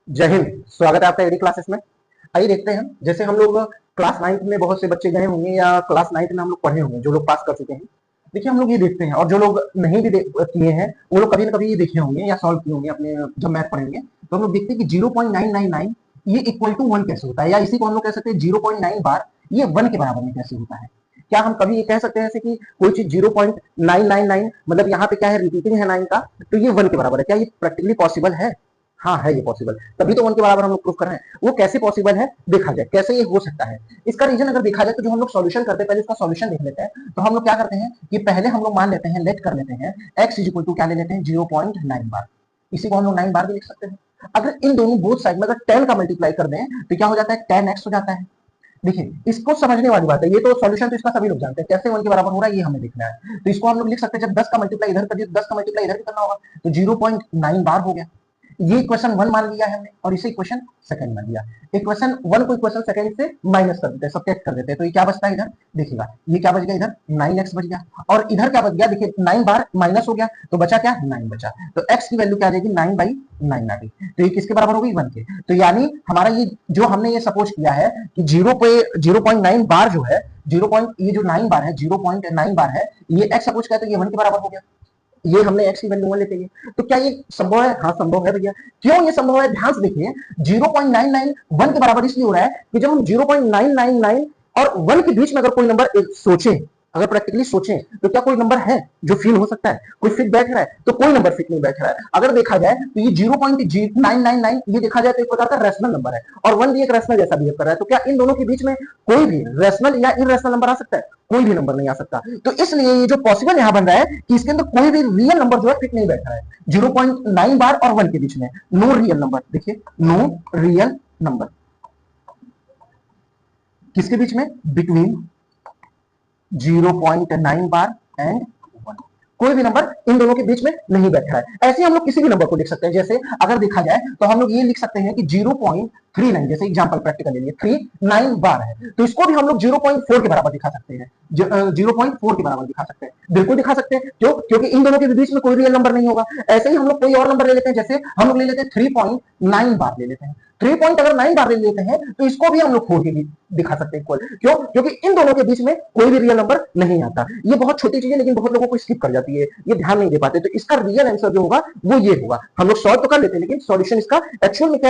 जय हिंद। स्वागत है आपका एडी क्लासेस में। आइए देखते हैं, जैसे हम लोग क्लास 9th में बहुत से बच्चे गए होंगे या क्लास 9th में हम लोग पढ़े होंगे, जो लोग पास कर चुके हैं। देखिए हम लोग ये देखते हैं, और जो लोग नहीं भी किए हैं वो लोग कभी ना कभी ये देखे होंगे या सॉल्व किए होंगे अपने जब मैथ पढ़ेंगे, तो हम लोग देखते हैं कि 0.999 ये इक्वल टू 1 कैसे होता है, या इसी को हम लोग कह सकते हैं 0.9 बार ये 1 के बराबर में कैसे होता है। क्या हम कभी ये कह सकते हैं कि कोई चीज 0.999 मतलब यहाँ पे क्या है, रिपीटिंग है 9 का, तो ये 1 के बराबर है? क्या ये प्रैक्टिकली पॉसिबल है? हाँ है ये पॉसिबल, तभी तो 1 के बराबर हम लोग प्रूव कर रहे हैं। वो कैसे पॉसिबल है देखा जाए, कैसे ये हो सकता है। इसका रीजन अगर देखा जाए तो जो हम लोग सॉल्यूशन करते हैं, पहले इसका सॉल्यूशन देख लेते हैं। तो हम लोग क्या करते हैं कि पहले हम लोग मान लेते हैं, लेट कर लेते हैं x इज इक्वल टू क्या ले लेते हैं 0.9 बार। इसी को हम लोग 9 बार भी लिख सकते हैं। अगर इन दोनों बोथ साइड में अगर 10 का मल्टीप्लाई कर दें तो क्या हो जाता है, 10x हो जाता है। देखिए इसको समझने वाली बात है, ये तो सॉल्यूशन तो इसका सभी लोग जानते हैं, कैसे 1 के बराबर हो रहा है ये हमें देखना है। तो इसको हम लोग लिख सकते हैं, जब 10 का मल्टीप्लाई इधर कर दिया, 10 का मल्टीप्लाई इधर भी करना होगा, तो 0.9 बार हो गया। ये इक्वेशन 1 मान लिया है हमने, और इसे इक्वेशन सेकंड मान लिया। इक्वेशन 1 को इक्वेशन सेकंड से माइनस कर देते हैं, सब्ट्रैक्ट कर देते हैं, तो ये क्या बचता है इधर देखिएगा, ये क्या बच गया इधर 9x बच गया, और इधर क्या बच गया, देखिए 9 बार माइनस हो गया तो बचा क्या 9 बचा। तो x की वैल्यू क्या आ जाएगी 9/9 आ गई। तो ये किसके बराबर हो गई 1 के। तो यानी हमारा ये जो हमने ये सपोज किया है कि 0.9 बार जो है, ये जो 9 बार है 0.9 बार है, ये x सपोज किया तो ये 1 के बराबर हो गया। ये हमने x की वैल्यू 1 लेते हैं। तो क्या ये संभव है? हाँ संभव है भैया। क्यों ये संभव है, ध्यान से देखिए। 0.99 1 के बराबर इसलिए हो रहा है कि जब हम 0.999 और 1 के बीच में अगर कोई नंबर सोचें, अगर प्रैक्टिकली सोचें, तो क्या कोई नंबर है जो फील हो सकता है, कोई फिट बैठ रहा है? तो कोई नंबर फिट नहीं बैठ रहा है। अगर देखा जाए तो ये 0.999 ये देखा जाए तो एक प्रकार का रैशनल नंबर है, और 1 भी एक रैशनल जैसा बिहेव कर रहा है। तो क्या इन दोनों के बीच में कोई भी रैशनल या इरैशनल नंबर आ सकता है? कोई भी नंबर नहीं आ सकता। तो इसलिए ये जो पॉसिबल यहां बन रहा है कि इसके अंदर कोई भी रियल नंबर जो है फिट नहीं बैठ रहा है 0.9 बार और 1 के बीच में। नो रियल नंबर, देखिए नो रियल नंबर किसके बीच में, बिटवीन 0.9 बार एंड 1। कोई भी नंबर इन दोनों के बीच में नहीं बैठा है। ऐसे हम लोग किसी भी नंबर को लिख सकते हैं। जैसे अगर देखा जाए तो हम लोग ये लिख सकते हैं कि 0.39, जैसे एग्जांपल प्रैक्टिकल ले लिए 39 बार है, तो इसको भी हम लोग 0.4 के बराबर दिखा सकते हैं, 0.4 के बराबर दिखा सकते हैं, बिल्कुल दिखा सकते हैं। क्यों? क्योंकि इन दोनों के बीच में कोई रियल नंबर नहीं होगा। ऐसे ही हम लोग कोई और नंबर ले लेते हैं, जैसे हम लोग ले लेते हैं 3.9 बार ले लेते हैं। 3.9 बार ले लेते हैं तो इसको भी हम लोग 4 के दिखा सकते हैं। क्यों? क्योंकि इन दोनों के बीच में कोई भी रियल नंबर नहीं आता। ये बहुत छोटी चीज है, लेकिन बहुत लोगों को स्किप कर जाती है, ये ध्यान नहीं दे पाते। तो इसका रियल आंसर जो होगा वो ये होगा। हम लोग सॉल्व तो कर लेते हैं, लेकिन सॉल्यूशन इसका एक्चुअल में क्या है